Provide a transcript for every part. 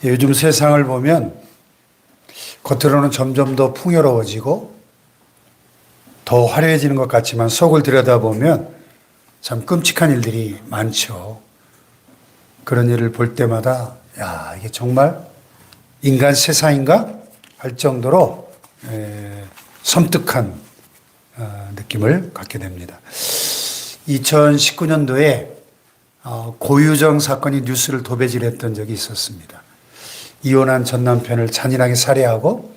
요즘 세상을 보면 겉으로는 점점 더 풍요로워지고 더 화려해지는 것 같지만 속을 들여다보면 참 끔찍한 일들이 많죠. 그런 일을 볼 때마다 야, 이게 정말 인간 세상인가 할 정도로 섬뜩한 느낌을 갖게 됩니다. 2019년도에 고유정 사건이 뉴스를 도배질했던 적이 있었습니다. 이혼한 전 남편을 잔인하게 살해하고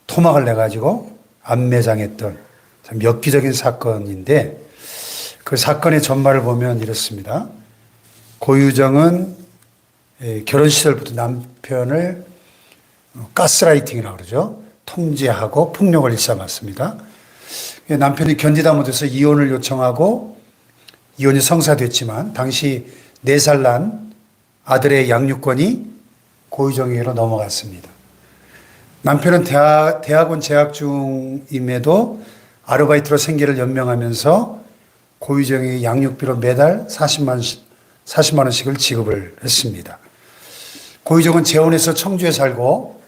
토막을 내가지고 안매장했던 참 엽기적인 사건인데 그 사건의 전말을 보면 이렇습니다. 고유정은 결혼 시절부터 남편을 가스라이팅이라고 그러죠. 통제하고 폭력을 일삼았습니다. 남편이 견디다 못해서 이혼을 요청하고 이혼이 성사됐지만 당시 4살 난 아들의 양육권이 고유정에게로 넘어갔습니다. 남편은 대학원 재학 중임에도 아르바이트로 생계를 연명하면서 고유정에게 양육비로 매달 40만 원씩을 지급을 했습니다. 고유정은 재혼해서 청주에 살고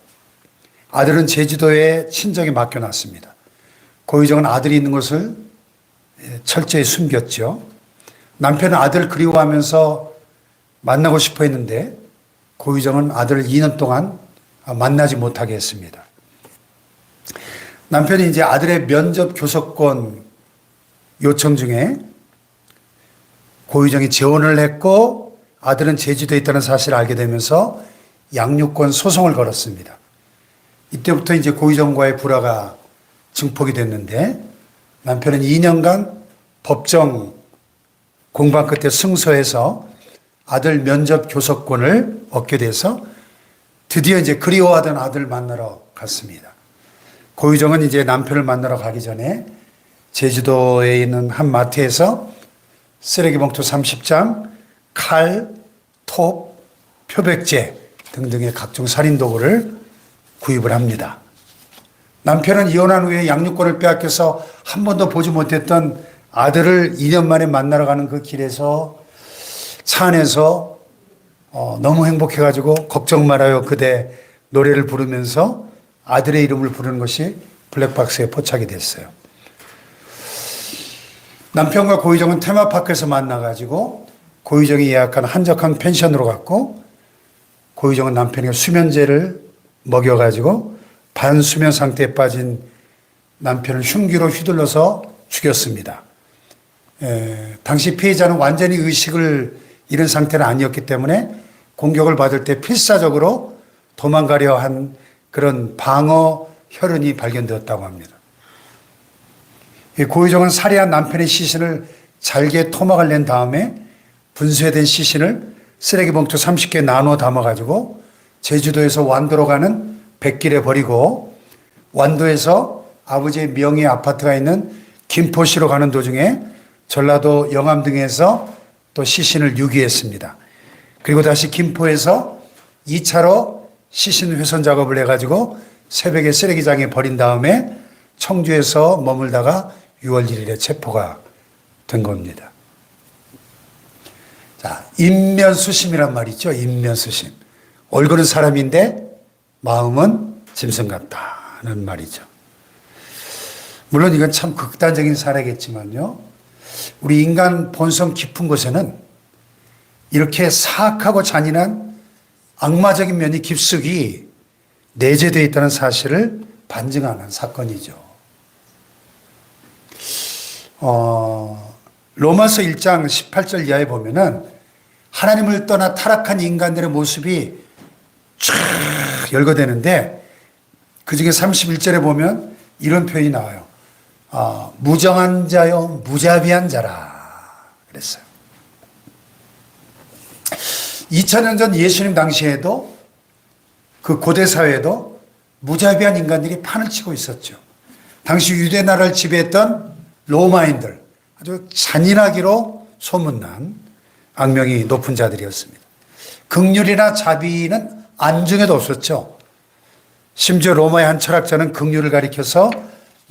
아들은 제주도에 친정에 맡겨놨습니다. 고유정은 아들이 있는 것을 철저히 숨겼죠. 남편은 아들을 그리워하면서 만나고 싶어 했는데 고유정은 아들을 2년 동안 만나지 못하게 했습니다. 남편이 이제 아들의 면접 교섭권 요청 중에 고유정이 재혼을 했고 아들은 제주도에 있다는 사실을 알게 되면서 양육권 소송을 걸었습니다. 이때부터 이제 고유정과의 불화가 증폭이 됐는데 남편은 2년간 법정 공방 끝에 승소해서 아들 면접 교섭권을 얻게 돼서 드디어 이제 그리워하던 아들 만나러 갔습니다. 고유정은 이제 남편을 만나러 가기 전에 제주도에 있는 한 마트에서 쓰레기 봉투 30장, 칼, 톱, 표백제 등등의 각종 살인 도구를 구입을 합니다. 남편은 이혼한 후에 양육권을 빼앗겨서 한 번도 보지 못했던 아들을 2년 만에 만나러 가는 그 길에서 차 안에서 너무 행복해가지고 걱정 말아요 그대 노래를 부르면서 아들의 이름을 부르는 것이 블랙박스에 포착이 됐어요. 남편과 고유정은 테마파크에서 만나가지고 고유정이 예약한 한적한 펜션으로 갔고 고유정은 남편에게 수면제를 먹여가지고 반수면 상태에 빠진 남편을 흉기로 휘둘러서 죽였습니다. 당시 피해자는 완전히 의식을 잃은 상태는 아니었기 때문에 공격을 받을 때 필사적으로 도망가려 한 그런 방어 혈흔이 발견되었다고 합니다. 고유정은 살해한 남편의 시신을 잘게 토막을 낸 다음에 분쇄된 시신을 쓰레기 봉투 30개 나누어 담아가지고 제주도에서 완도로 가는 백길에 버리고 완도에서 아버지의 명의 아파트가 있는 김포시로 가는 도중에 전라도 영암 등에서 또 시신을 유기했습니다. 그리고 다시 김포에서 2차로 시신 훼손 작업을 해가지고 새벽에 쓰레기장에 버린 다음에 청주에서 머물다가 6월 1일에 체포가 된 겁니다. 자, 인면수심이란 말이죠. 인면수심. 얼굴은 사람인데 마음은 짐승 같다는 말이죠. 물론 이건 참 극단적인 사례겠지만요. 우리 인간 본성 깊은 곳에는 이렇게 사악하고 잔인한 악마적인 면이 깊숙이 내재되어 있다는 사실을 반증하는 사건이죠. 로마서 1장 18절 이하에 보면은 하나님을 떠나 타락한 인간들의 모습이 쫙 열거되는데 그중에 31절에 보면 이런 표현이 나와요. 무정한 자요 무자비한 자라 그랬어요. 2000년 전 예수님 당시에도 그 고대 사회에도 무자비한 인간들이 판을 치고 있었죠. 당시 유대 나라를 지배했던 로마인들 아주 잔인하기로 소문난 악명이 높은 자들이었습니다. 긍휼이나 자비는 안중에도 없었죠. 심지어 로마의 한 철학자는 긍휼을 가리켜서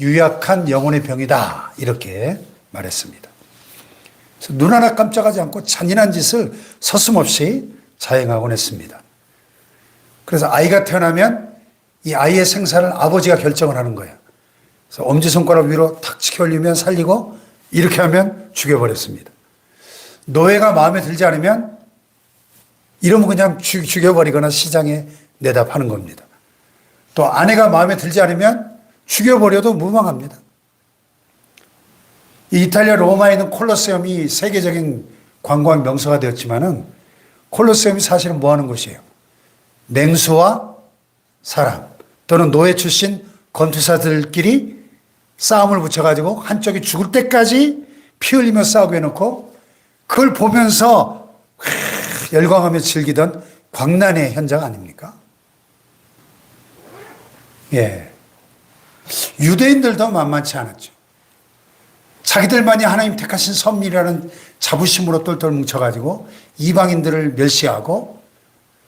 유약한 영혼의 병이다 이렇게 말했습니다. 그래서 눈 하나 깜짝하지 않고 잔인한 짓을 서슴없이 자행하곤 했습니다. 그래서 아이가 태어나면 이 아이의 생사를 아버지가 결정을 하는 거예요. 그래서 엄지손가락 위로 탁 치켜 올리면 살리고 이렇게 하면 죽여버렸습니다. 노예가 마음에 들지 않으면 이러면 그냥 죽여버리거나 시장에 내다 파는 겁니다. 또 아내가 마음에 들지 않으면 죽여버려도 무방합니다. 이탈리아 로마에 있는 콜로세움이 세계적인 관광 명소가 되었지만은 콜로세움이 사실은 뭐 하는 곳이에요? 맹수와 사람 또는 노예 출신 검투사들끼리 싸움을 붙여가지고 한쪽이 죽을 때까지 피 흘리며 싸우게 해놓고 그걸 보면서 열광하며 즐기던 광란의 현장 아닙니까? 예. 유대인들도 만만치 않았죠. 자기들만이 하나님 택하신 선민이라는 자부심으로 똘똘 뭉쳐가지고 이방인들을 멸시하고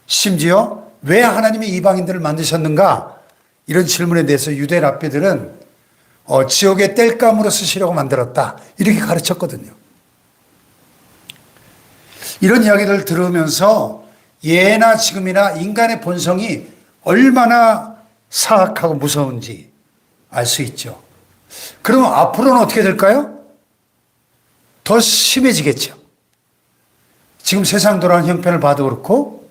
심지어 왜 하나님이 이방인들을 만드셨는가? 이런 질문에 대해서 유대 랍비들은 지옥의 땔감으로 쓰시려고 만들었다. 이렇게 가르쳤거든요. 이런 이야기를 들으면서 예나 지금이나 인간의 본성이 얼마나 사악하고 무서운지 알 수 있죠. 그러면 앞으로는 어떻게 될까요? 더 심해지겠죠. 지금 세상 돌아가는 형편을 봐도 그렇고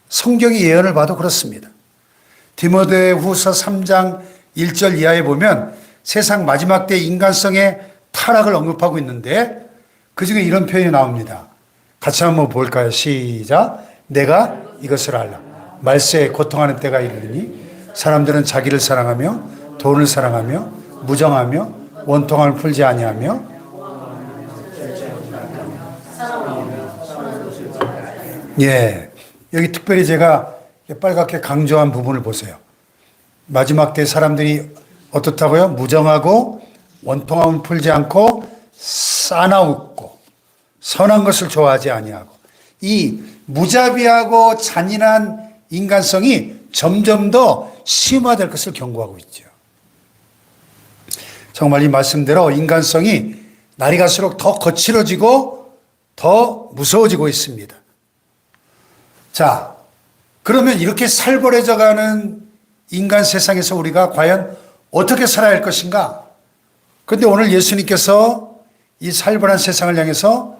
성경의 예언을 봐도 그렇습니다. 디모데후서 3장 1절 이하에 보면 세상 마지막 때 인간성의 타락을 언급하고 있는데 그중에 이런 표현이 나옵니다. 같이 한번 볼까요? 시작. 내가 이것을 알라. 말세에 고통하는 때가 이르니 사람들은 자기를 사랑하며 돈을 사랑하며 무정하며 원통함을 풀지 아니하며 예, 여기 특별히 제가 빨갛게 강조한 부분을 보세요. 마지막 때 사람들이 어떻다고요? 무정하고 원통함을 풀지 않고 싸나웃고 선한 것을 좋아하지 아니하고 이 무자비하고 잔인한 인간성이 점점 더 심화될 것을 경고하고 있죠. 정말 이 말씀대로 인간성이 날이 갈수록 더 거칠어지고 더 무서워지고 있습니다. 자, 그러면 이렇게 살벌해져 가는 인간 세상에서 우리가 과연 어떻게 살아야 할 것인가? 그런데 오늘 예수님께서 이 살벌한 세상을 향해서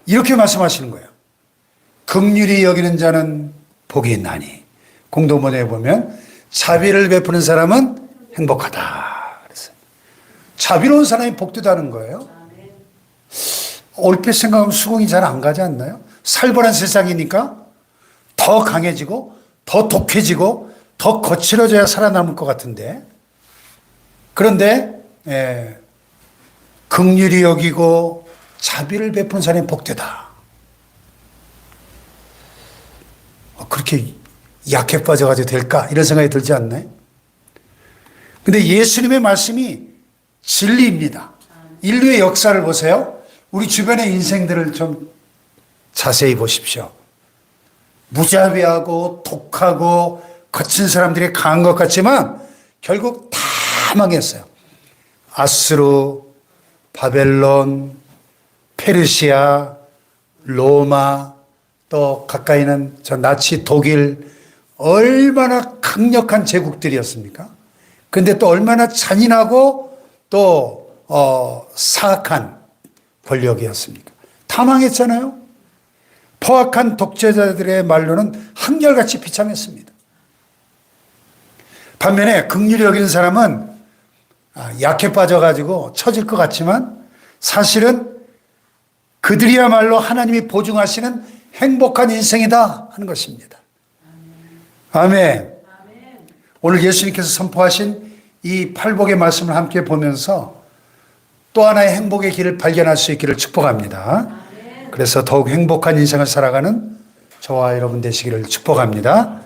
이렇게 말씀하시는 거예요. 긍휼히 여기는 자는 복이 있나니. 공동번역에 보면 자비를 베푸는 사람은 행복하다. 그랬어요. 자비로운 사람이 복되다는 거예요. 얼핏 생각하면 수긍이 잘 안 가지 않나요? 살벌한 세상이니까 더 강해지고 더 독해지고 더 거칠어져야 살아남을 것 같은데 그런데 긍휼히 여기고 자비를 베푸는 사람이 복되다. 그렇게 약해 빠져가지고 될까? 이런 생각이 들지 않나요? 근데 예수님의 말씀이 진리입니다. 인류의 역사를 보세요. 우리 주변의 인생들을 좀 자세히 보십시오. 무자비하고 독하고 거친 사람들이 강한 것 같지만 결국 다 망했어요. 아수르, 바벨론, 페르시아, 로마, 또 가까이는 저 나치 독일 얼마나 강력한 제국들이었습니까? 그런데 또 얼마나 잔인하고 또 사악한 권력이었습니까? 다 망했잖아요. 포악한 독재자들의 말로는 한결같이 비참했습니다. 반면에 긍휼히 여기는 사람은 약해 빠져가지고 처질 것 같지만 사실은 그들이야말로 하나님이 보증하시는 행복한 인생이다 하는 것입니다. 아멘. 오늘 예수님께서 선포하신 이 팔복의 말씀을 함께 보면서 또 하나의 행복의 길을 발견할 수 있기를 축복합니다. 그래서 더욱 행복한 인생을 살아가는 저와 여러분 되시기를 축복합니다.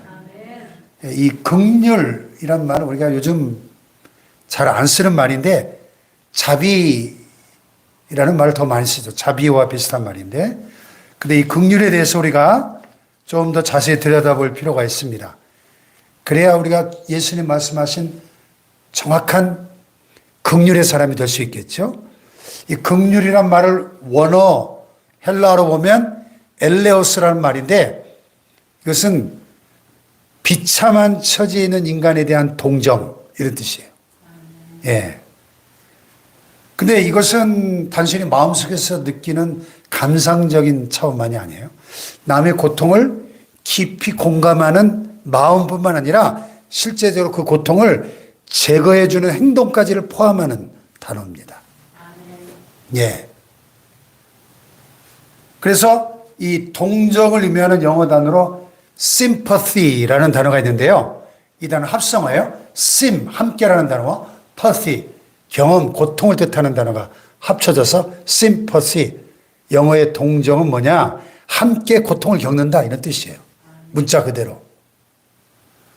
이 긍휼이란 말은 우리가 요즘 잘 안 쓰는 말인데 자비라는 말을 더 많이 쓰죠. 자비와 비슷한 말인데 근데 이 긍휼에 대해서 우리가 좀 더 자세히 들여다볼 필요가 있습니다. 그래야 우리가 예수님 말씀하신 정확한 긍휼의 사람이 될 수 있겠죠. 이 긍휼이란 말을 원어 헬라어로 보면 엘레오스라는 말인데 이것은 비참한 처지에 있는 인간에 대한 동정, 이런 뜻이에요. 예. 근데 이것은 단순히 마음속에서 느끼는 감상적인 차원만이 아니에요. 남의 고통을 깊이 공감하는 마음뿐만 아니라 실제적으로 그 고통을 제거해주는 행동까지를 포함하는 단어입니다. 예. 그래서 이 동정을 의미하는 영어 단어로 sympathy라는 단어가 있는데요. 이 단어 합성어예요. sim, 함께라는 단어와 pathy, 경험, 고통을 뜻하는 단어가 합쳐져서 sympathy. 영어의 동정은 뭐냐? 함께 고통을 겪는다, 이런 뜻이에요. 문자 그대로.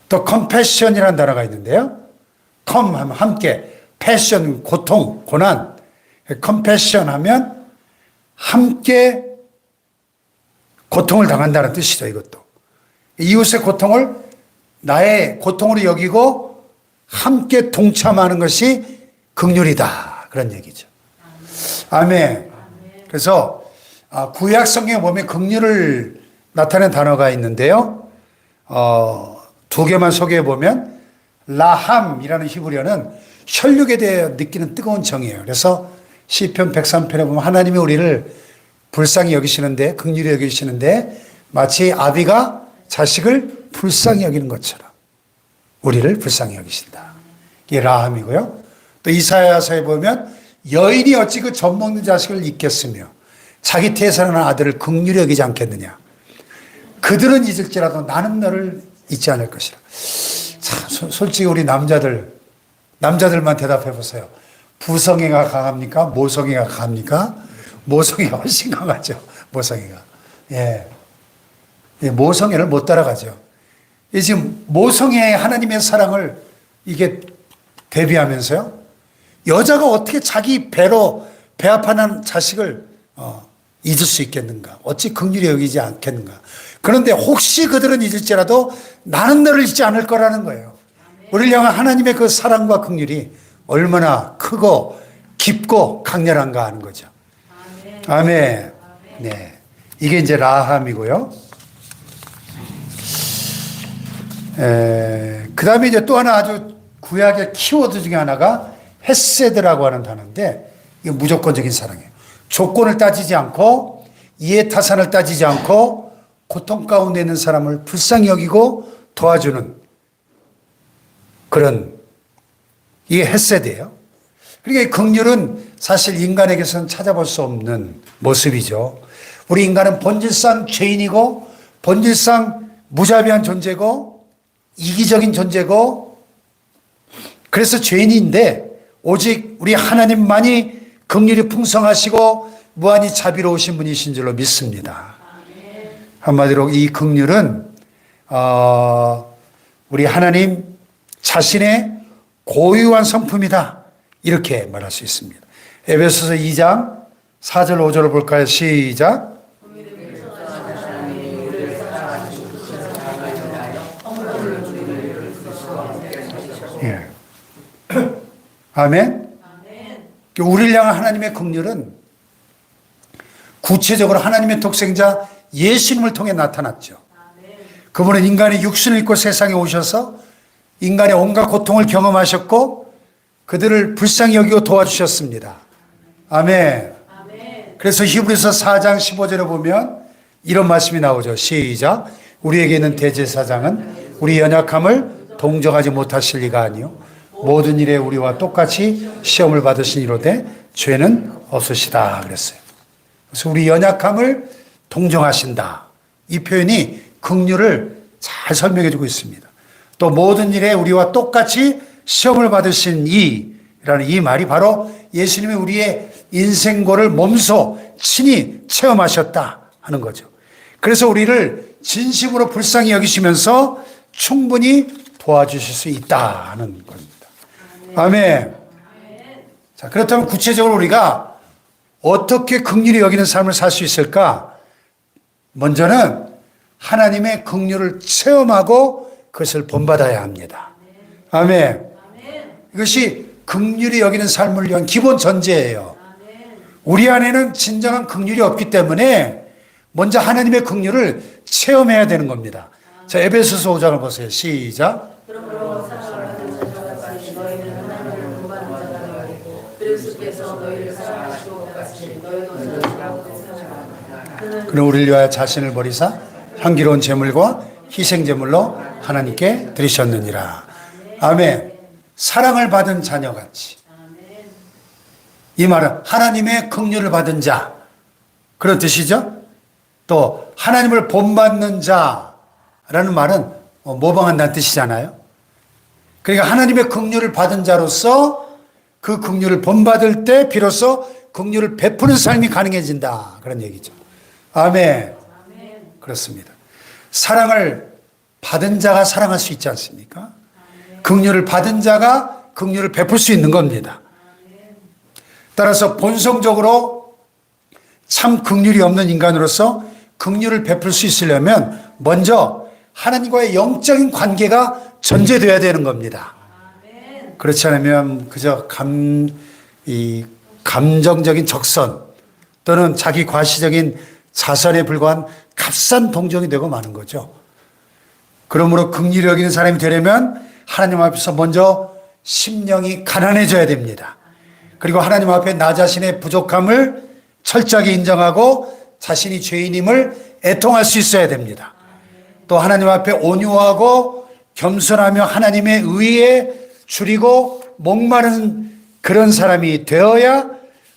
또 compassion이라는 단어가 있는데요. com 하면 함께, passion 고통, 고난. compassion 하면 함께 고통을 당한다는 뜻이죠, 이것도. 이웃의 고통을 나의 고통으로 여기고 함께 동참하는 것이 긍휼이다, 그런 얘기죠. 아멘. 그래서 구약 성경에 보면 긍휼을 나타내는 단어가 있는데요. 두 개만 소개해 보면 라함이라는 히브리어는 혈육에 대해 느끼는 뜨거운 정이에요. 그래서 시편 103편에 보면 하나님이 우리를 불쌍히 여기시는데, 긍휼히 여기시는데 마치 아비가 자식을 불쌍히 여기는 것처럼 우리를 불쌍히 여기신다. 이게 라함이고요. 또 이사야서에 보면 여인이 어찌 그 젖먹는 자식을 잊겠으며 자기 태에서 난 아들을 긍휼히 여기지 않겠느냐. 그들은 잊을지라도 나는 너를 잊지 않을 것이라. 참 솔직히 우리 남자들만 대답해 보세요. 부성애가 강합니까? 모성애가 강합니까? 모성애가 훨씬 강하죠. 모성애가. 예. 모성애를 못 따라가죠. 지금 모성애의 하나님의 사랑을 이게 대비하면서요. 여자가 어떻게 자기 배로 배아파는 자식을 잊을 수 있겠는가? 어찌 긍휼히 여기지 않겠는가? 그런데 혹시 그들은 잊을지라도 나는 너를 잊지 않을 거라는 거예요. 우리를 향한 하나님의 그 사랑과 긍휼이 얼마나 크고 깊고 강렬한가 하는 거죠. 아멘. 네. 이게 이제 라함이고요. 그 다음에 이제 또 하나 아주 구약의 키워드 중에 하나가 헤세드라고 하는 단어인데, 이게 무조건적인 사랑이에요. 조건을 따지지 않고, 이해타산을 따지지 않고, 고통 가운데 있는 사람을 불쌍히 여기고 도와주는 그런, 이게 헤세드예요. 그러니까 긍휼은 사실 인간에게서는 찾아볼 수 없는 모습이죠. 우리 인간은 본질상 죄인이고, 본질상 무자비한 존재고, 이기적인 존재고, 그래서 죄인인데 오직 우리 하나님만이 긍휼이 풍성하시고 무한히 자비로우신 분이신 줄로 믿습니다. 한마디로 이 긍휼은 우리 하나님 자신의 고유한 성품이다, 이렇게 말할 수 있습니다. 에베소서 2장 4절 5절을 볼까요? 시작. 예. 아멘. 우리를 향한 하나님의 긍휼은 구체적으로 하나님의 독생자 예수님을 통해 나타났죠. 그분은 인간의 육신을 입고 세상에 오셔서 인간의 온갖 고통을 경험하셨고 그들을 불쌍히 여기고 도와주셨습니다. 아멘. 그래서 히브리서 4장 15절에 보면 이런 말씀이 나오죠. 시작. 우리에게 있는 대제사장은 우리 연약함을 동정하지 못하실 리가 아니요 모든 일에 우리와 똑같이 시험을 받으신 이로되 죄는 없으시다 그랬어요. 그래서 우리 연약함을 동정하신다. 이 표현이 긍휼을 잘 설명해 주고 있습니다. 또 모든 일에 우리와 똑같이 시험을 받으신 이라는 이 말이 바로 예수님이 우리의 인생고를 몸소 친히 체험하셨다 하는 거죠. 그래서 우리를 진심으로 불쌍히 여기시면서 충분히 도와주실 수 있다 하는 겁니다. 아멘. 자, 그렇다면 구체적으로 우리가 어떻게 긍휼히 여기는 삶을 살 수 있을까? 먼저는 하나님의 긍휼을 체험하고 그것을 본받아야 합니다. 아멘. 이것이 긍휼히 여기는 삶을 위한 기본 전제예요. 우리 안에는 진정한 긍휼이 없기 때문에 먼저 하나님의 긍휼을 체험해야 되는 겁니다. 자, 에베소서 5장을 보세요. 시작. 그러므로 사랑을 받은 자와 같이 너희는 하나님을 본받는 자가 되고 그리스도께서 너희를 사랑하시고 것 같이 너희도 사랑하고 사랑하라. 그는 우리를 위하여 자신을 버리사 향기로운 제물과 희생 제물로 하나님께 드리셨느니라. 아멘. 사랑을 받은 자녀같이. 이 말은 하나님의 긍휼을 받은 자, 그런 뜻이죠. 또 하나님을 본받는 자라는 말은 모방한다는 뜻이잖아요. 그러니까 하나님의 긍휼을 받은 자로서 그 긍휼을 본받을 때 비로소 긍휼을 베푸는 삶이 가능해진다, 그런 얘기죠. 아멘. 그렇습니다. 사랑을 받은 자가 사랑할 수 있지 않습니까? 긍휼을 받은 자가 긍휼을 베풀 수 있는 겁니다. 따라서 본성적으로 참 긍휼이 없는 인간으로서 긍휼을 베풀 수 있으려면 먼저 하나님과의 영적인 관계가 전제되어야 되는 겁니다. 그렇지 않으면 그저 감정적인 적선 또는 자기 과시적인 자선에 불과한 값싼 동정이 되고 마는 거죠. 그러므로 긍휼히 여기는 사람이 되려면 하나님 앞에서 먼저 심령이 가난해져야 됩니다. 그리고 하나님 앞에 나 자신의 부족함을 철저하게 인정하고 자신이 죄인임을 애통할 수 있어야 됩니다. 또 하나님 앞에 온유하고 겸손하며 하나님의 의에 줄이고 목마른 그런 사람이 되어야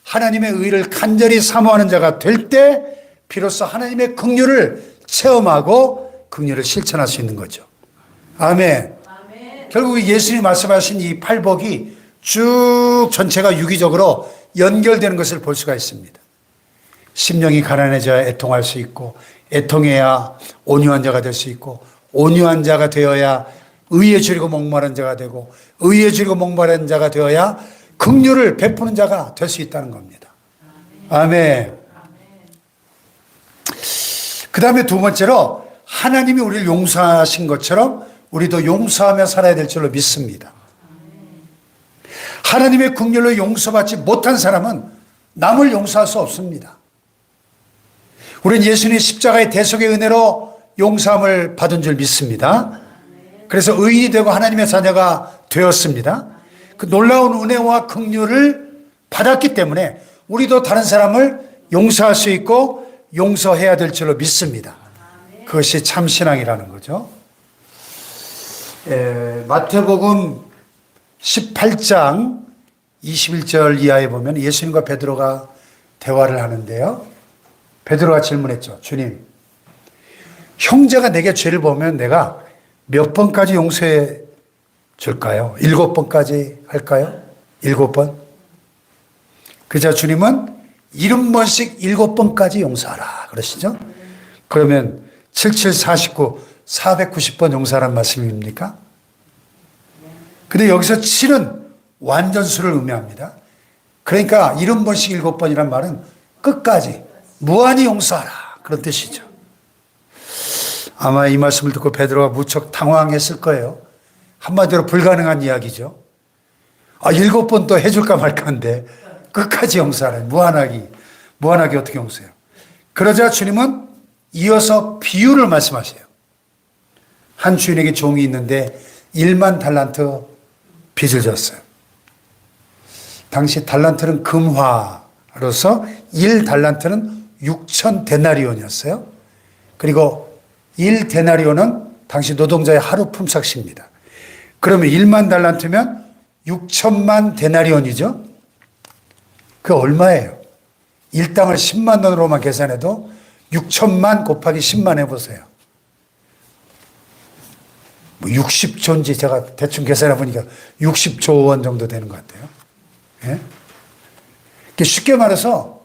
하나님의 의를 간절히 사모하는 자가 될 때 비로소 하나님의 긍휼을 체험하고 긍휼을 실천할 수 있는 거죠. 아멘. 결국 예수님이 말씀하신 이 팔복이 쭉 전체가 유기적으로 연결되는 것을 볼 수가 있습니다. 심령이 가난해져야 애통할 수 있고, 애통해야 온유한 자가 될 수 있고, 온유한 자가 되어야 의에 줄이고 목마른 자가 되고, 의에 줄이고 목마른 자가 되어야 긍휼을 베푸는 자가 될 수 있다는 겁니다. 아멘. 그 다음에 두 번째로 하나님이 우리를 용서하신 것처럼 우리도 용서하며 살아야 될 줄로 믿습니다. 하나님의 긍휼로 용서받지 못한 사람은 남을 용서할 수 없습니다. 우리는 예수님의 십자가의 대속의 은혜로 용서함을 받은 줄 믿습니다. 그래서 의인이 되고 하나님의 자녀가 되었습니다. 그 놀라운 은혜와 긍휼을 받았기 때문에 우리도 다른 사람을 용서할 수 있고 용서해야 될 줄로 믿습니다. 그것이 참 신앙이라는 거죠. 마태복음 18장 21절 이하에 보면 예수님과 베드로가 대화를 하는데요. 베드로가 질문했죠. 주님, 형제가 내게 죄를 보면 내가 몇 번까지 용서해 줄까요? 7번까지 할까요? 7번? 그자 주님은 70번씩 7번까지 용서하라 그러시죠? 그러면 77, 49, 490번 용서하라는 말씀입니까? 근데 여기서 7은 완전수를 의미합니다. 그러니까 70번씩 7번이란 말은 끝까지 무한히 용서하라 그런 뜻이죠. 아마 이 말씀을 듣고 베드로가 무척 당황했을 거예요. 한마디로 불가능한 이야기죠. 7번 또 해줄까 말까인데 끝까지 용서하라. 무한하게 어떻게 용서해요? 그러자 주님은 이어서 비유를 말씀하세요. 한 주인에게 종이 있는데 1만 달란트 빚을 졌어요. 당시 달란트는 금화로서 1달란트는 6천 데나리온이었어요. 그리고 1데나리온은 당시 노동자의 하루 품삯입니다. 그러면 1만 달란트면 6천만 데나리온이죠. 그 얼마예요? 일당을 10만 원으로만 계산해도 6천만 곱하기 10만 해보세요. 60조인지 제가 대충 계산해 보니까 60조 원 정도 되는 것 같아요. 예? 쉽게 말해서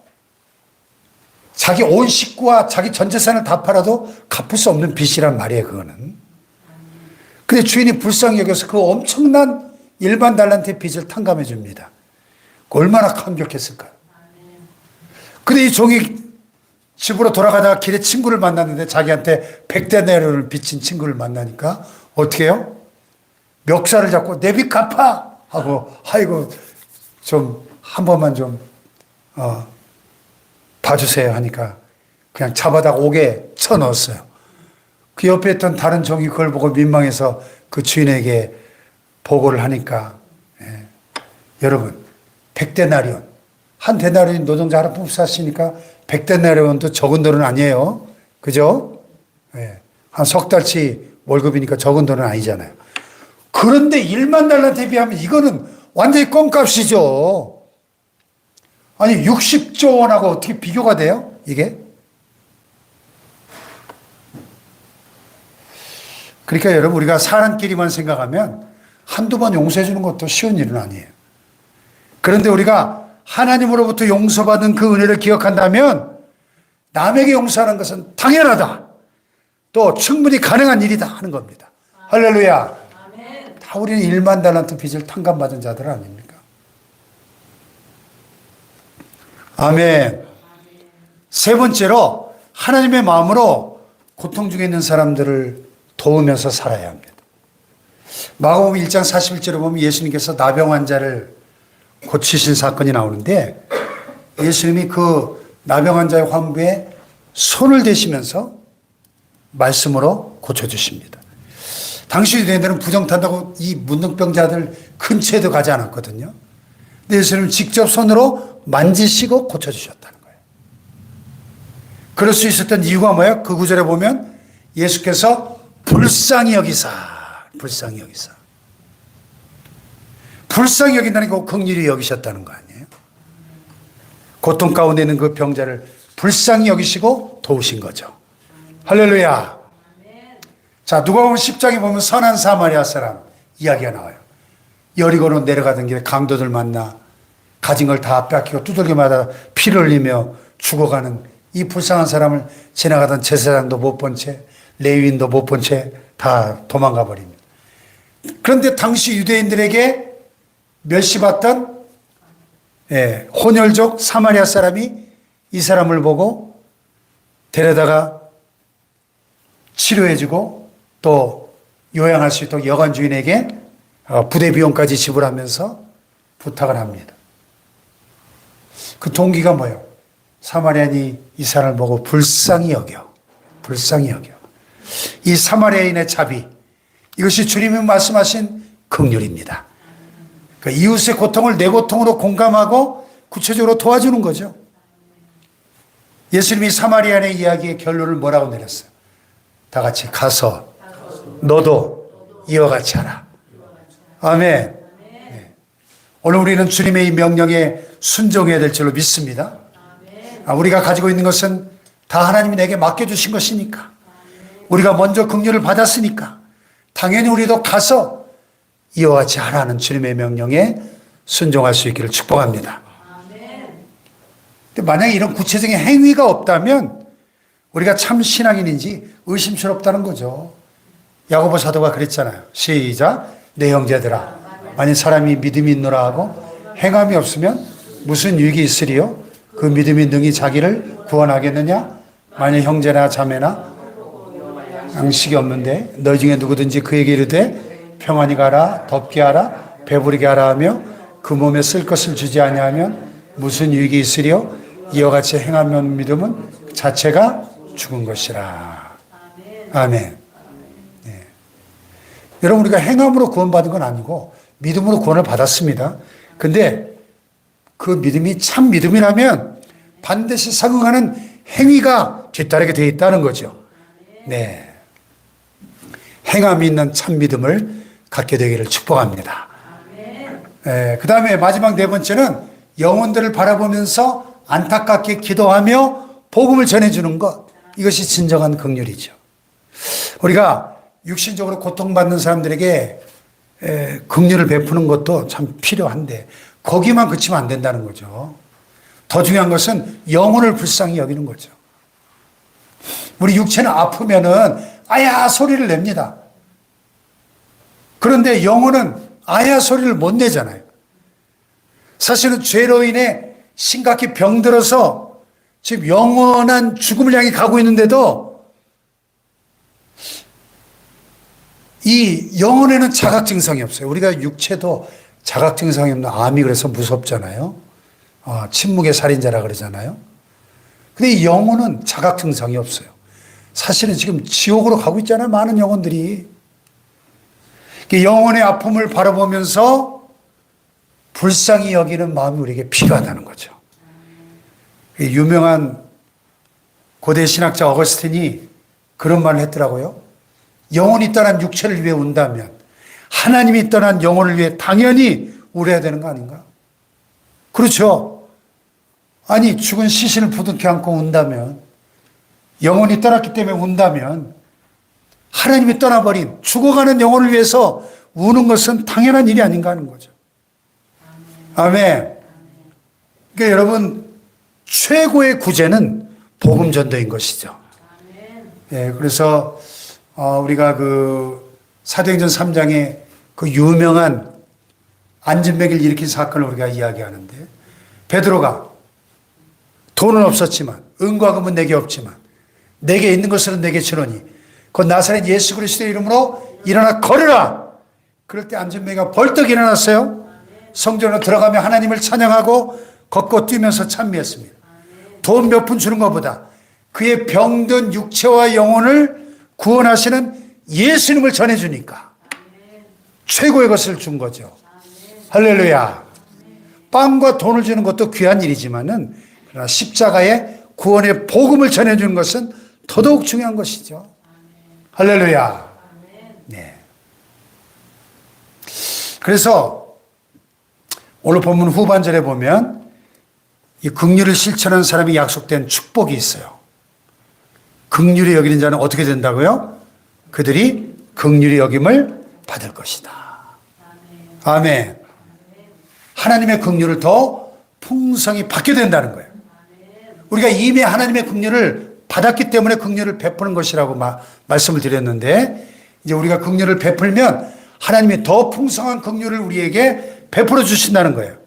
자기 온 식구와 자기 전 재산을 다 팔아도 갚을 수 없는 빚이란 말이에요, 그거는. 근데 주인이 불쌍히 여겨서 그 엄청난 일반 달란트의 빚을 탕감해 줍니다. 얼마나 감격했을까요? 근데 이 종이 집으로 돌아가다가 길에 친구를 만났는데 자기한테 100데나리온을 빚진 친구를 만나니까 어떻게 해요? 멱살을 잡고 내 빚 갚아! 하고 아이고 좀 한 번만 좀 봐주세요 하니까 그냥 잡아다가 옥에 쳐넣었어요. 그 옆에 있던 다른 종이 그걸 보고 민망해서 그 주인에게 보고를 하니까, 예. 여러분, 100데나리온. 한 데나리온 노동자 하나 뽑사시니까 100데나리온도 적은 돈은 아니에요. 그죠? 예. 한 석 달치 월급이니까 적은 돈은 아니잖아요. 그런데 1만 달러한테 비하면 이거는 완전히 껌값이죠. 아니, 60조 원하고 어떻게 비교가 돼요? 이게? 그러니까 여러분, 우리가 사람끼리만 생각하면 한두 번 용서해 주는 것도 쉬운 일은 아니에요. 그런데 우리가 하나님으로부터 용서받은 그 은혜를 기억한다면 남에게 용서하는 것은 당연하다. 또 충분히 가능한 일이다 하는 겁니다. 할렐루야. 다 우리는 1만 달란트 빚을 탕감받은 자들 아닙니까? 아멘. 세 번째로 하나님의 마음으로 고통 중에 있는 사람들을 도우면서 살아야 합니다. 마가복음 1장 41절에 보면 예수님께서 나병 환자를 고치신 사건이 나오는데 예수님이 그 나병 환자의 환부에 손을 대시면서 말씀으로 고쳐주십니다. 당시 유대인들은 부정탄다고 이 문둥병자들 근처에도 가지 않았거든요. 근데 예수님은 직접 손으로 만지시고 고쳐주셨다는 거예요. 그럴 수 있었던 이유가 뭐예요? 그 구절에 보면 예수께서 불쌍히 여기사 불쌍히 여긴다는 거 긍휼히 여기셨다는 거 아니에요? 고통 가운데 있는 그 병자를 불쌍히 여기시고 도우신 거죠. 할렐루야. 자, 누가복음 10장에 보면 선한 사마리아 사람 이야기가 나와요. 여리고로 내려가던 길에 강도들 만나 가진 걸 다 뺏기고 두들겨마다 피를 흘리며 죽어가는 이 불쌍한 사람을 지나가던 제사장도 못 본 채 레위인도 못 본 채 다 도망가 버립니다. 그런데 당시 유대인들에게 멸시받던 혼혈족 사마리아 사람이 이 사람을 보고 데려다가 치료해주고 또 요양할 수 있도록 여관 주인에게 부대 비용까지 지불하면서 부탁을 합니다. 그 동기가 뭐예요? 사마리아인이 이 사람을 보고 불쌍히 여겨. 이 사마리아인의 자비, 이것이 주님이 말씀하신 긍휼입니다. 그러니까 이웃의 고통을 내 고통으로 공감하고 구체적으로 도와주는 거죠. 예수님이 사마리아인의 이야기의 결론을 뭐라고 내렸어요? 다 같이 가서 너도 이와 같이 하라. 아멘. 네. 오늘 우리는 주님의 이 명령에 순종해야 될 줄로 믿습니다. 우리가 가지고 있는 것은 다 하나님이 내게 맡겨주신 것이니까, 우리가 먼저 긍휼을 받았으니까 당연히 우리도 가서 이와 같이 하라는 주님의 명령에 순종할 수 있기를 축복합니다. 근데 만약에 이런 구체적인 행위가 없다면 우리가 참 신앙인인지 의심스럽다는 거죠. 야고보 사도가 그랬잖아요. 시작. 내 형제들아, 만일 사람이 믿음이 있노라 하고 행함이 없으면 무슨 유익이 있으리요? 그 믿음이 능히 자기를 구원하겠느냐? 만일 형제나 자매나 양식이 없는데 너희 중에 누구든지 그에게 이르되 평안히 가라, 덥게 하라, 배부르게 하라 하며 그 몸에 쓸 것을 주지 아니하면 무슨 유익이 있으리요? 이와 같이 행하면 믿음은 자체가 죽은 것이라. 아멘. 네. 여러분, 우리가 행함으로 구원받은 건 아니고 믿음으로 구원을 받았습니다. 근데 그 믿음이 참 믿음이라면 반드시 상응하는 행위가 뒤따르게 되어 있다는 거죠. 네. 행함이 있는 참 믿음을 갖게 되기를 축복합니다. 그 다음에 마지막 네 번째는 영혼들을 바라보면서 안타깝게 기도하며 복음을 전해주는 것. 이것이 진정한 긍휼이죠. 우리가 육신적으로 고통받는 사람들에게 긍휼을 베푸는 것도 참 필요한데 거기만 그치면 안 된다는 거죠. 더 중요한 것은 영혼을 불쌍히 여기는 거죠. 우리 육체는 아프면은 아야 소리를 냅니다. 그런데 영혼은 아야 소리를 못 내잖아요. 사실은 죄로 인해 심각히 병들어서 지금 영원한 죽음을 향해 가고 있는데도 이 영혼에는 자각 증상이 없어요. 우리가 육체도 자각 증상이 없는 암이 그래서 무섭잖아요. 침묵의 살인자라 그러잖아요. 근데 이 영혼은 자각 증상이 없어요. 사실은 지금 지옥으로 가고 있잖아요. 많은 영혼들이. 영혼의 아픔을 바라보면서 불쌍히 여기는 마음이 우리에게 필요하다는 거죠. 유명한 고대 신학자 어거스틴이 그런 말을 했더라고요. 영혼이 떠난 육체를 위해 운다면 하나님이 떠난 영혼을 위해 당연히 울어야 되는 거 아닌가? 그렇죠. 아니, 죽은 시신을 부둥켜 안고 운다면, 영혼이 떠났기 때문에 운다면, 하나님이 떠나버린 죽어가는 영혼을 위해서 우는 것은 당연한 일이 아닌가 하는 거죠. 아멘. 그러니까 여러분, 최고의 구제는 복음 전도인 것이죠. 예, 그래서 우리가 그 사도행전 3장에 그 유명한 안진뱅이를 일으킨 사건을 우리가 이야기하는데, 베드로가 돈은 없었지만 은과 금은 내게 없지만 내게 있는 것으로 내게 주노니 곧 나사렛 예수 그리스도의 이름으로 일어나 걸으라. 그럴 때 안진뱅이가 벌떡 일어났어요. 성전으로 들어가며 하나님을 찬양하고 걷고 뛰면서 찬미했습니다. 돈 몇 푼 주는 것보다 그의 병든 육체와 영혼을 구원하시는 예수님을 전해주니까 최고의 것을 준 거죠. 할렐루야. 빵과 돈을 주는 것도 귀한 일이지만은 그러나 십자가의 구원의 복음을 전해주는 것은 더더욱 중요한 것이죠. 할렐루야. 네. 그래서 오늘 본문 후반절에 보면 이 긍휼을 실천하는 사람이 약속된 축복이 있어요. 긍휼히 여기는 자는 어떻게 된다고요? 그들이 긍휼히 여김을 받을 것이다. 아멘. 하나님의 긍휼을 더 풍성히 받게 된다는 거예요. 우리가 이미 하나님의 긍휼을 받았기 때문에 긍휼을 베푸는 것이라고 말씀을 드렸는데, 이제 우리가 긍휼을 베풀면 하나님이 더 풍성한 긍휼을 우리에게 베풀어 주신다는 거예요.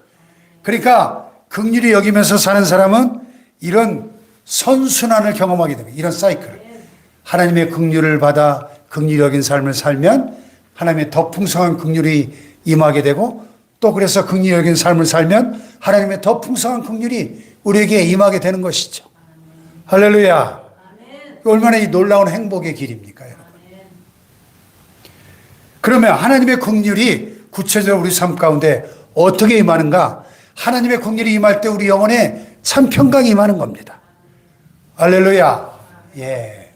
그러니까 긍휼히 여기면서 사는 사람은 이런 선순환을 경험하게 됩니다. 이런 사이클. 하나님의 긍휼을 받아 긍휼히 여긴 삶을 살면 하나님의 더 풍성한 긍휼이 임하게 되고, 또 그래서 긍휼히 여긴 삶을 살면 하나님의 더 풍성한 긍휼이 우리에게 임하게 되는 것이죠. 할렐루야. 얼마나 이 놀라운 행복의 길입니까, 여러분? 그러면 하나님의 긍휼이 구체적으로 우리 삶 가운데 어떻게 임하는가? 하나님의 긍휼이 임할 때 우리 영혼에 참 평강이 임하는 겁니다. 할렐루야. 예.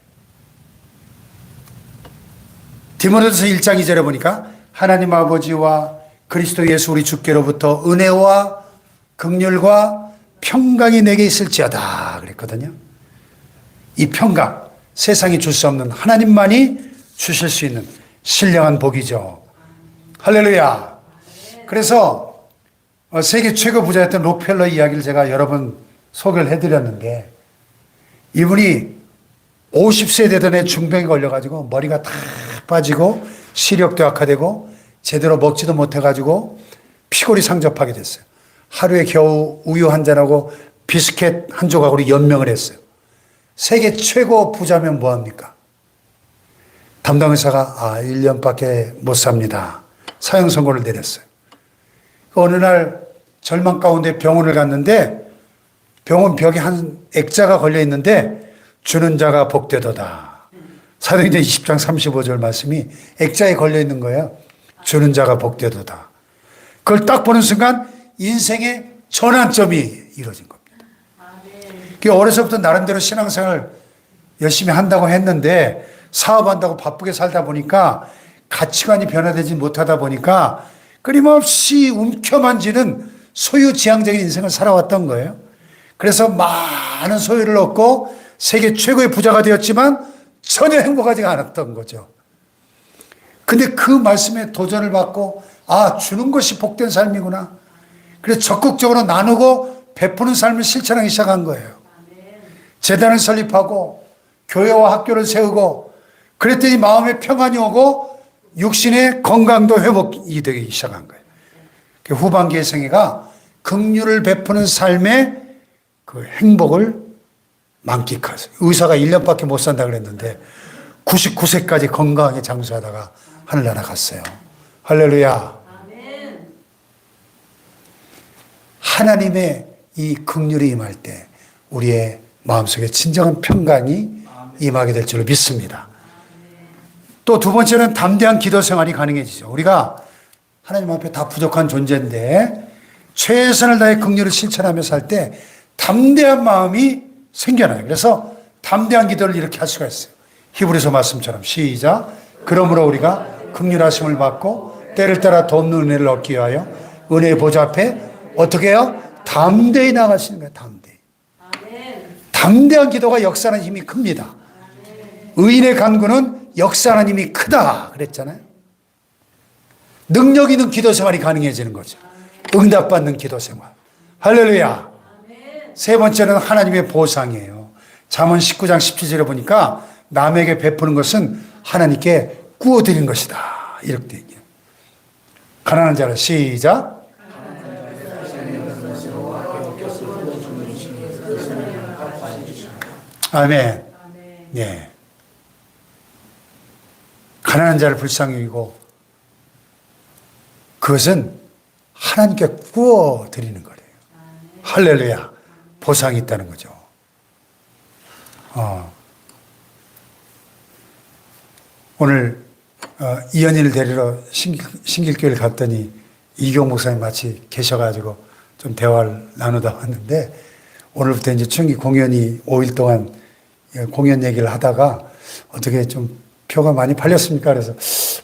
디모데전서 1장 2절에 보니까 하나님 아버지와 그리스도 예수 우리 주께로부터 은혜와 긍휼과 평강이 내게 있을지어다 그랬거든요. 이 평강, 세상이 줄 수 없는 하나님만이 주실 수 있는 신령한 복이죠. 할렐루야. 그래서 세계 최고 부자였던 록펠러 이야기를 제가 여러 번 소개를 해드렸는데, 이분이 50세 되던 해 중병에 걸려가지고 머리가 다 빠지고 시력도 악화되고 제대로 먹지도 못해가지고 피골이 상접하게 됐어요. 하루에 겨우 우유 한 잔하고 비스켓 한 조각으로 연명을 했어요. 세계 최고 부자면 뭐합니까? 담당 의사가 1년밖에 못 삽니다. 사형 선고를 내렸어요. 어느 날 절망 가운데 병원을 갔는데 병원 벽에 한 액자가 걸려 있는데 주는 자가 복되도다. 사도행전 20장 35절 말씀이 액자에 걸려 있는 거예요. 주는 자가 복되도다. 그걸 딱 보는 순간 인생의 전환점이 이루어진 겁니다. 어려서부터 나름대로 신앙생활 열심히 한다고 했는데 사업한다고 바쁘게 살다 보니까 가치관이 변화되지 못하다 보니까 끊임없이 움켜만지는 소유지향적인 인생을 살아왔던 거예요. 그래서 많은 소유를 얻고 세계 최고의 부자가 되었지만 전혀 행복하지 않았던 거죠. 근데 그 말씀에 도전을 받고 주는 것이 복된 삶이구나. 그래서 적극적으로 나누고 베푸는 삶을 실천하기 시작한 거예요. 재단을 설립하고 교회와 학교를 세우고 그랬더니 마음에 평안이 오고 육신의 건강도 회복이 되기 시작한 거예요. 후반기의 생애가 긍휼을 베푸는 삶의 그 행복을 만끽하세요. 의사가 1년밖에 못 산다 그랬는데 99세까지 건강하게 장수하다가 하늘나라 갔어요. 할렐루야. 하나님의 이 긍휼이 임할 때 우리의 마음속에 진정한 평강이 임하게 될 줄로 믿습니다. 또 두 번째는 담대한 기도 생활이 가능해지죠. 우리가 하나님 앞에 다 부족한 존재인데 최선을 다해 긍휼을 실천하며 살 때 담대한 마음이 생겨나요. 그래서 담대한 기도를 이렇게 할 수가 있어요. 히브리서 말씀처럼 시작. 그러므로 우리가 긍휼하심을 받고 때를 따라 돕는 은혜를 얻기 위하여 은혜의 보좌 앞에 어떻게 해요? 담대히 나가시는 거예요. 담대히. 담대한 기도가 역사하는 힘이 큽니다. 의인의 간구는 역사하는 힘이 크다 그랬잖아요. 능력 있는 기도 생활이 가능해지는 거죠. 응답받는 기도 생활. 할렐루야. 세 번째는 하나님의 보상이에요. 잠언 19장 17절에 보니까 남에게 베푸는 것은 하나님께 구워드리는 것이다. 이렇게 얘기해요. 가난한 자를 시작. 아멘. 네. 가난한 자를 불쌍히 여기고 그것은 하나님께 구워드리는 거래요. 할렐루야. 보상이 있다는 거죠. 오늘 이현이를 데리러 신길교회를 갔더니 이경 목사님 마치 계셔가지고 좀 대화를 나누다 왔는데 오늘부터 이제 충기 공연이 5일 동안 공연 얘기를 하다가 어떻게 좀 표가 많이 팔렸습니까? 그래서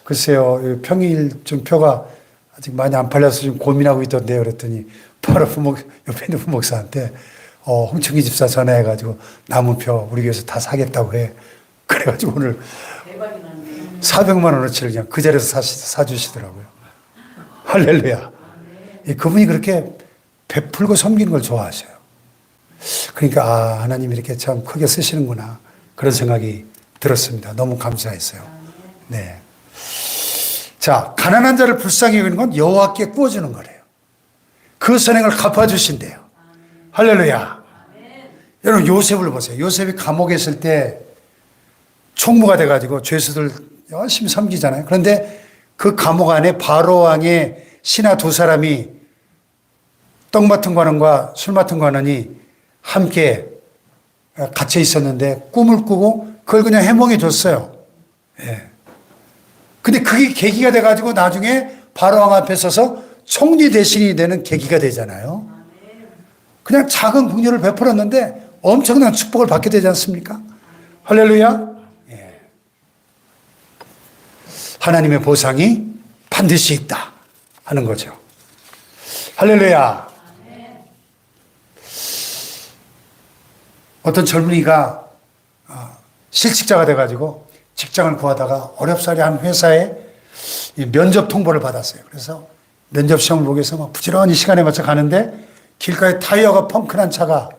글쎄요, 평일 좀 표가 아직 많이 안 팔려서 좀 고민하고 있던데요. 그랬더니 바로 옆에 있는 부목사한테 홍충기 집사 전화해가지고 남은 표 우리 교회에서 다 사겠다고 해. 그래가지고 오늘 400만 원어치를 그냥 그 자리에서 사주시더라고요. 할렐루야. 그분이 그렇게 베풀고 섬기는 걸 좋아하셔요. 그러니까 하나님이 이렇게 참 크게 쓰시는구나 그런 생각이 들었습니다. 너무 감사했어요. 네. 자, 가난한 자를 불쌍히 여기는 건 여호와께 구워주는 거래요. 그 선행을 갚아주신대요. 할렐루야. 여러분 요셉을 보세요. 요셉이 감옥에 있을 때 총무가 돼가지고 죄수들 열심히 섬기잖아요. 그런데 그 감옥 안에 바로 왕의 신하 두 사람이 떡 맡은 관원과 술 맡은 관원이 함께 갇혀 있었는데 꿈을 꾸고 그걸 그냥 해몽해 줬어요. 예. 근데 그게 계기가 돼가지고 나중에 바로 왕 앞에 서서 총리 대신이 되는 계기가 되잖아요. 그냥 작은 긍휼을 베풀었는데 엄청난 축복을 받게 되지 않습니까? 할렐루야. 예. 하나님의 보상이 반드시 있다 하는 거죠. 할렐루야. 어떤 젊은이가 실직자가 돼가지고 직장을 구하다가 어렵사리 한 회사에 면접 통보를 받았어요. 그래서 면접 시험을 보기 위해서 막 부지런히 시간에 맞춰 가는데 길가에 타이어가 펑크난 차가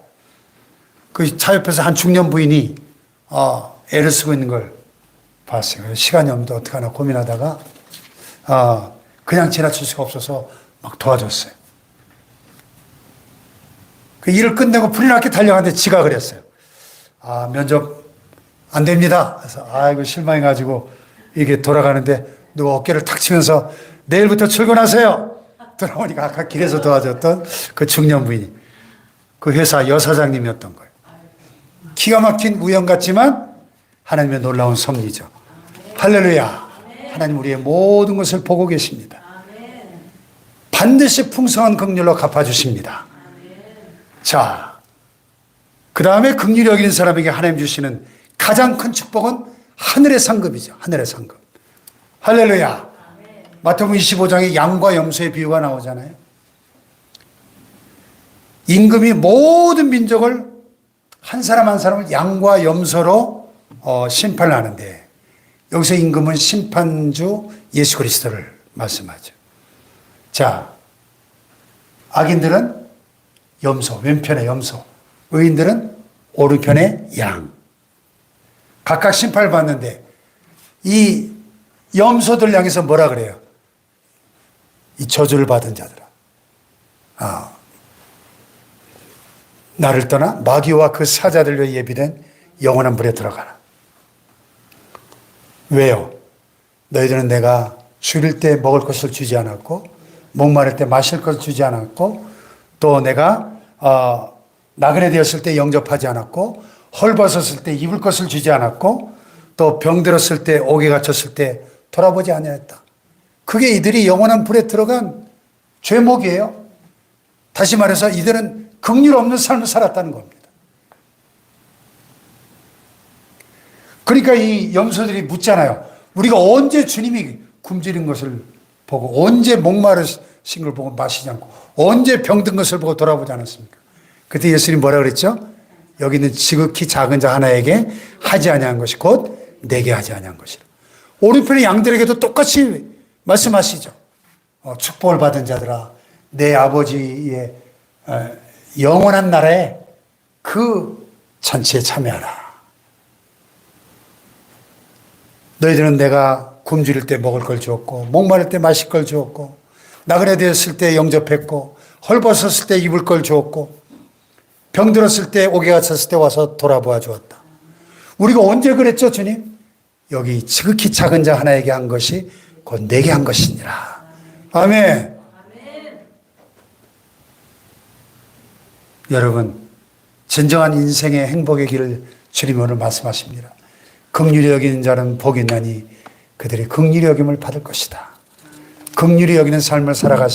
그 차 옆에서 한 중년 부인이 애를 쓰고 있는 걸 봤어요. 그래서 시간이 없는데 어떡하나 고민하다가 그냥 지나칠 수가 없어서 막 도와줬어요. 그 일을 끝내고 불이 나게 달려가는데 지가 그랬어요. 면접 안 됩니다. 그래서 아이고 실망해가지고 이게 돌아가는데 누가 어깨를 탁 치면서 내일부터 출근하세요. 돌아오니까 아까 길에서 도와줬던 그 중년 부인이 그 회사 여사장님이었던 거예요. 기가 막힌 우연 같지만 하나님의 놀라운 섭리죠. 할렐루야. 하나님 우리의 모든 것을 보고 계십니다. 반드시 풍성한 긍휼로 갚아주십니다. 자, 그 다음에 긍휼히 여기는 사람에게 하나님 주시는 가장 큰 축복은 하늘의 상급이죠. 하늘의 상급. 할렐루야. 마태복음 25장에 양과 염소의 비유가 나오잖아요. 임금이 모든 민족을 한 사람 한 사람을 양과 염소로 심판을 하는데 여기서 임금은 심판주 예수 그리스도를 말씀하죠. 자, 악인들은 염소, 왼편의 염소. 의인들은 오른편의 양. 각각 심판을 받는데 이 염소들 향해서 뭐라 그래요? 이 저주를 받은 자들아. 나를 떠나 마귀와 그 사자들 위해 예비된 영원한 불에 들어가라. 왜요? 너희들은 내가 줄일 때 먹을 것을 주지 않았고 목마를 때 마실 것을 주지 않았고 또 내가 나그네 되었을 때 영접하지 않았고 헐벗었을 때 입을 것을 주지 않았고 또 병들었을 때 옥에 갇혔을 때 돌아보지 아니하였다. 그게 이들이 영원한 불에 들어간 죄목이에요. 다시 말해서 이들은 긍휼 없는 삶을 살았다는 겁니다. 그러니까 이 염소들이 묻잖아요. 우리가 언제 주님이 굶주린 것을 보고 언제 목마르신 걸 보고 마시지 않고 언제 병든 것을 보고 돌아보지 않았습니까? 그때 예수님 뭐라 그랬죠? 여기 있는 지극히 작은 자 하나에게 하지 아니한 것이 곧 내게 하지 아니한 것이라. 오른편의 양들에게도 똑같이 말씀하시죠. 축복을 받은 자들아 내 아버지의 영원한 나라에 그 잔치에 참여하라. 너희들은 내가 굶주릴 때 먹을 걸 주었고 목마를 때 마실 걸 주었고 나그네 되었을 때 영접했고 헐벗었을 때 입을 걸 주었고 병들었을 때 옥에 갇혔을 때 와서 돌아보아 주었다. 우리가 언제 그랬죠, 주님? 여기 지극히 작은 자 하나에게 한 것이 곧 내게 한 것이니라. 아멘. 여러분, 진정한 인생의 행복의 길을 주님 오늘 말씀하십니다. 긍휼히 여기는 자는 복이 있나니 그들이 긍휼히 여김을 받을 것이다. 긍휼히 여기는 삶을 살아가시